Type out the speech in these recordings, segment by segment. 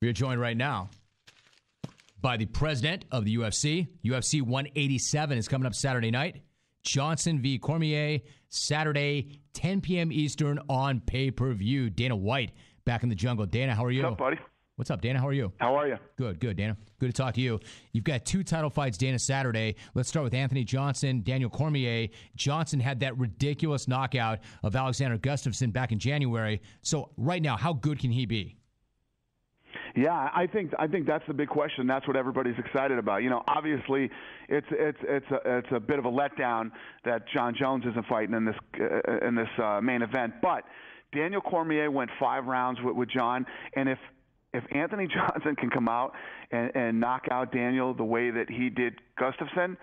We are joined right now by the president of the UFC. UFC 187 is coming up Saturday night. Johnson v. Cormier, Saturday, 10 p.m. Eastern on pay-per-view. Dana White back in the jungle. Dana, how are you? What's up, buddy? What's up, Dana? How are you? How are you? Good, Dana. Good to talk to you. You've got two title fights, Dana, Saturday. Let's start with Anthony Johnson, Daniel Cormier. Johnson had that ridiculous knockout of Alexander Gustafsson back in January. So right now, how good can he be? Yeah, I think that's the big question. That's what everybody's excited about. You know, obviously, it's a bit of a letdown that Jon Jones isn't fighting in this main event. But Daniel Cormier went 5 rounds with Jon, and if Anthony Johnson can come out and knock out Daniel the way that he did Gustafsson,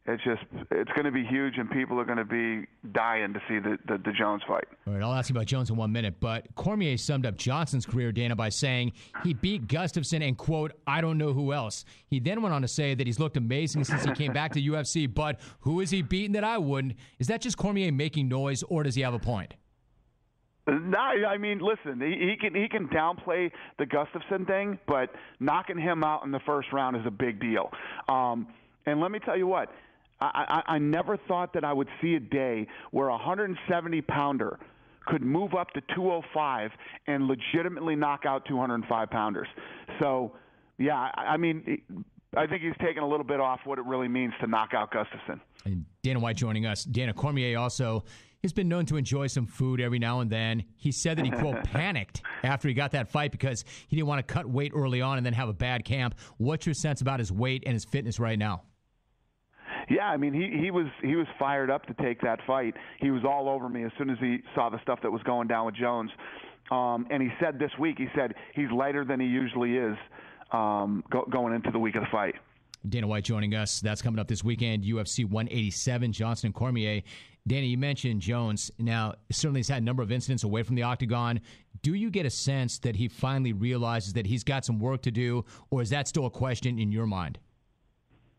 it's going to be huge, and people are going to be dying to see the Jones fight. All right, I'll ask you about Jones in 1 minute, but Cormier summed up Johnson's career, Dana, by saying he beat Gustafsson and, quote, I don't know who else. He then went on to say that he's looked amazing since he came back to UFC, but who is he beating that I wouldn't? Is that just Cormier making noise, or does he have a point? No, I mean, listen, he can downplay the Gustafsson thing, but knocking him out in the first round is a big deal. And let me tell you what, I never thought that I would see a day where a 170-pounder could move up to 205 and legitimately knock out 205-pounders. So, yeah, I mean, I think he's taken a little bit off what it really means to knock out Gustafsson. And Dana White joining us. Dana, Cormier also has been known to enjoy some food every now and then. He said that he, quote, panicked after he got that fight because he didn't want to cut weight early on and then have a bad camp. What's your sense about his weight and his fitness right now? Yeah, I mean, he was fired up to take that fight. He was all over me as soon as he saw the stuff that was going down with Jones. And he said this week, he's lighter than he usually is going into the week of the fight. Dana White joining us. That's coming up this weekend, UFC 187, Johnson and Cormier. Dana, you mentioned Jones. Now, certainly he's had a number of incidents away from the octagon. Do you get a sense that he finally realizes that he's got some work to do, or is that still a question in your mind?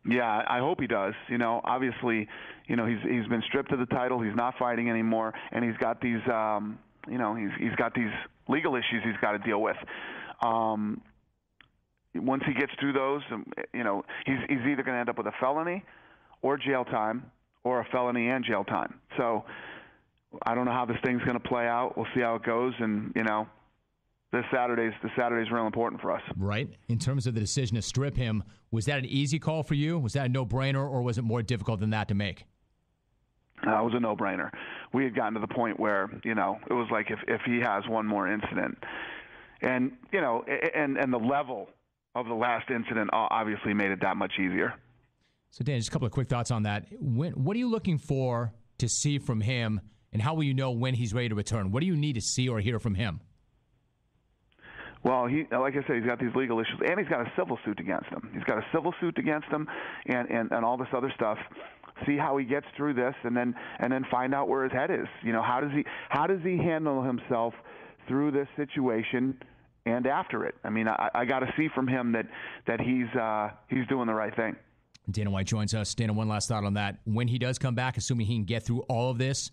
Yeah, I hope he does. You know, obviously, you know, he's been stripped of the title. He's not fighting anymore, and he's got these, he's got these legal issues he's got to deal with. Once he gets through those, you know, he's either going to end up with a felony or jail time, or a felony and jail time. So I don't know how this thing's going to play out. We'll see how it goes, and you know, this Saturday's real important for us. Right. In terms of the decision to strip him, was that an easy call for you? Was that a no-brainer, or was it more difficult than that to make? It was a no-brainer. We had gotten to the point where, you know, it was like if he has one more incident, and you know, and the level of the last incident obviously made it that much easier. So, Dan, just a couple of quick thoughts on that. What are you looking for to see from him, and how will you know when he's ready to return? What do you need to see or hear from him? Well, like I said, he's got these legal issues, and he's got a civil suit against him. And all this other stuff. See how he gets through this, and then find out where his head is. You know, how does he handle himself through this situation and after it? I mean, I got to see from him that he's doing the right thing. Dana White joins us. Dana, one last thought on that. When he does come back, assuming he can get through all of this,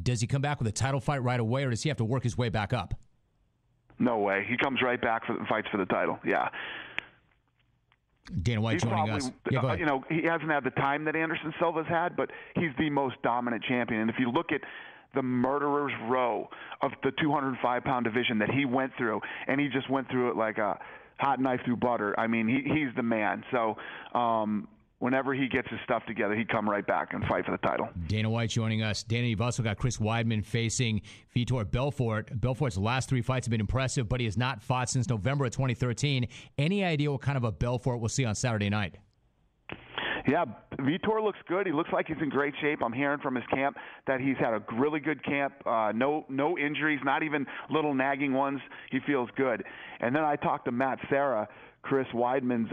does he come back with a title fight right away, or does he have to work his way back up? No way. He comes right back for fights for the title. Yeah. Dana White joining us. Yeah, go ahead. You know, he hasn't had the time that Anderson Silva's had, but he's the most dominant champion. And if you look at the murderer's row of the 205-pound division that he went through, and he just went through it like a hot knife through butter. I mean, he's the man. So whenever he gets his stuff together, he'd come right back and fight for the title. Dana White joining us. Dana, you've also got Chris Weidman facing Vitor Belfort. Belfort's last 3 fights have been impressive, but he has not fought since November of 2013. Any idea what kind of a Belfort we'll see on Saturday night? Yeah, Vitor looks good. He looks like he's in great shape. I'm hearing from his camp that he's had a really good camp. No injuries, not even little nagging ones. He feels good. And then I talked to Matt Serra, Chris Weidman's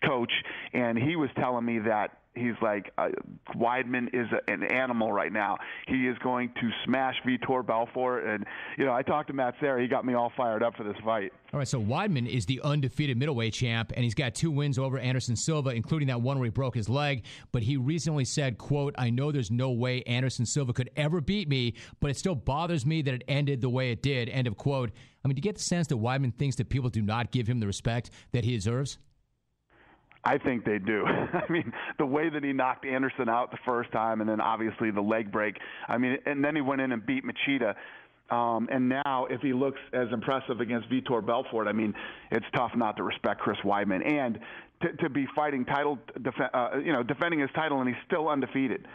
coach, and he was telling me that Wiedman is an animal right now. He is going to smash Vitor Belfort, and I talked to Matt Serra. He got me all fired up for this fight. All right, so Wiedman is the undefeated middleweight champ, and he's got 2 wins over Anderson Silva, including that one where he broke his leg. But he recently said, quote, "I know there's no way Anderson Silva could ever beat me, but it still bothers me that it ended the way it did," end of quote. I mean, do you get the sense that Wiedman thinks that people do not give him the respect that he deserves? I think they do. I mean, the way that he knocked Anderson out the first time, and then obviously the leg break. I mean, and then he went in and beat Machida. And now, if he looks as impressive against Vitor Belfort, I mean, it's tough not to respect Chris Weidman and to be fighting defending his title, and he's still undefeated.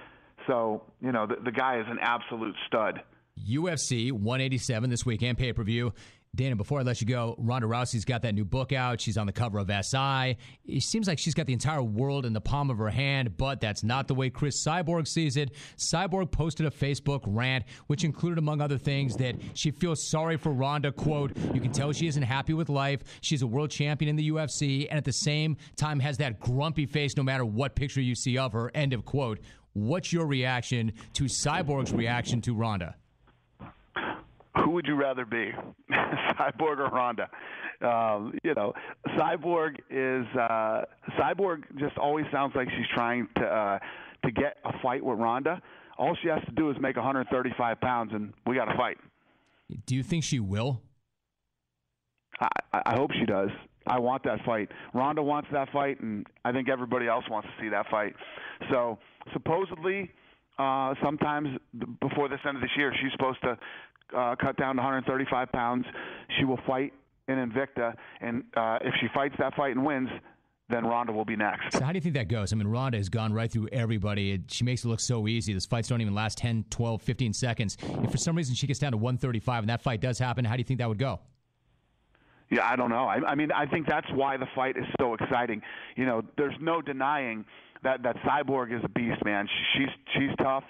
So, the guy is an absolute stud. UFC 187 this weekend, pay-per-view. Dana, before I let you go, Ronda Rousey's got that new book out. She's on the cover of SI. It seems like she's got the entire world in the palm of her hand, but that's not the way Chris Cyborg sees it. Cyborg posted a Facebook rant, which included, among other things, that she feels sorry for Ronda. Quote, "You can tell she isn't happy with life. She's a world champion in the UFC, and at the same time has that grumpy face no matter what picture you see of her," end of quote. What's your reaction to Cyborg's reaction to Ronda? Who would you rather be, Cyborg or Ronda? Cyborg just always sounds like she's trying to get a fight with Ronda. All she has to do is make 135 pounds, and we got a fight. Do you think she will? I hope she does. I want that fight. Ronda wants that fight, and I think everybody else wants to see that fight. So supposedly, sometimes before this end of this year, she's supposed to cut down to 135 pounds. She will fight in Invicta, and if she fights that fight and wins, then Ronda will be next. So how do you think that goes? I mean, Ronda has gone right through everybody. She makes it look so easy. Those fights don't even last 10, 12, 15 seconds. If for some reason she gets down to 135 and that fight does happen, how do you think that would go? Yeah, I don't know. I mean, I think that's why the fight is so exciting. There's no denying that Cyborg is a beast, man. She's tough,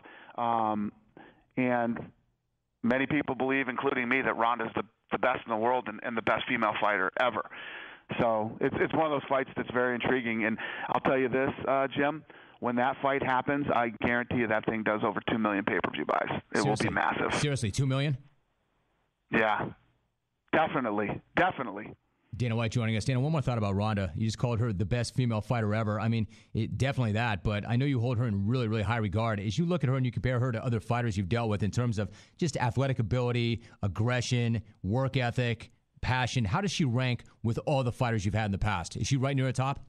and many people believe, including me, that Ronda's the best in the world and the best female fighter ever. So it's one of those fights that's very intriguing. And I'll tell you this, Jim, when that fight happens, I guarantee you that thing does over 2 million pay-per-view buys. It will be massive. Seriously, 2 million? Yeah, definitely. Dana White joining us. Dana, one more thought about Ronda. You just called her the best female fighter ever. I mean, definitely that, but I know you hold her in really, really high regard. As you look at her and you compare her to other fighters you've dealt with in terms of just athletic ability, aggression, work ethic, passion, how does she rank with all the fighters you've had in the past? Is she right near the top?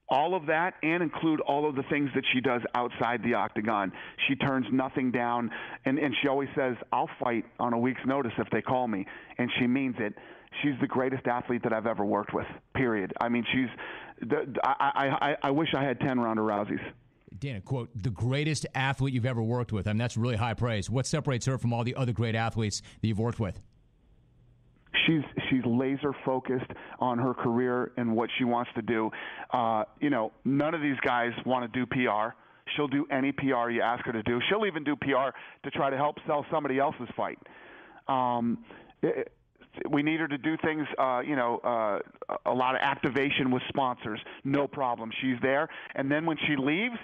All of that, and include all of the things that she does outside the octagon. She turns nothing down, and she always says, "I'll fight on a week's notice if they call me," and she means it. She's the greatest athlete that I've ever worked with, period. I mean, I wish I had 10 Ronda Rouseys. Dana, quote, "the greatest athlete you've ever worked with." I mean, that's really high praise. What separates her from all the other great athletes that you've worked with? She's laser focused on her career and what she wants to do. None of these guys want to do PR. She'll do any PR you ask her to do. She'll even do PR to try to help sell somebody else's fight. We need her to do things, a lot of activation with sponsors. No problem. She's there. And then when she leaves,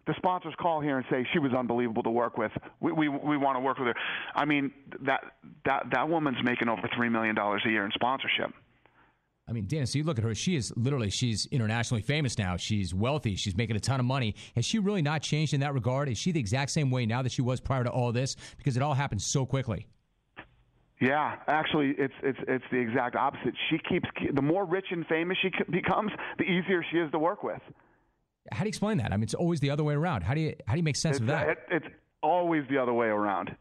the sponsors call here and say she was unbelievable to work with. We want to work with her. I mean, that woman's making over $3 million a year in sponsorship. I mean, Dana, so you look at her, she's internationally famous now. She's wealthy. She's making a ton of money. Has she really not changed in that regard? Is she the exact same way now that she was prior to all this? Because it all happened so quickly. Yeah, actually, it's the exact opposite. The more rich and famous she becomes, the easier she is to work with. How do you explain that? I mean, it's always the other way around. How do you make sense of that? It's always the other way around.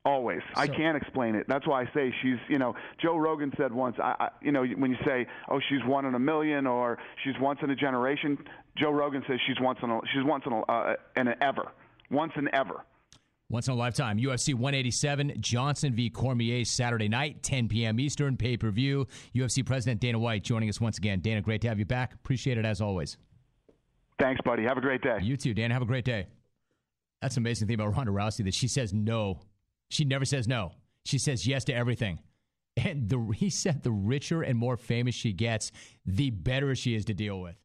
Always. So, I can't explain it. That's why I say she's, Joe Rogan said once, when you say, oh, she's one in a million or she's once in a generation, Joe Rogan says she's once in an ever. Once in ever. Once in a lifetime. UFC 187, Johnson v. Cormier, Saturday night, 10 p.m. Eastern, pay-per-view. UFC President Dana White joining us once again. Dana, great to have you back. Appreciate it as always. Thanks, buddy. Have a great day. You too, Dana. Have a great day. That's the amazing thing about Ronda Rousey, that she says no. She never says no. She says yes to everything. And he said the richer and more famous she gets, the better she is to deal with.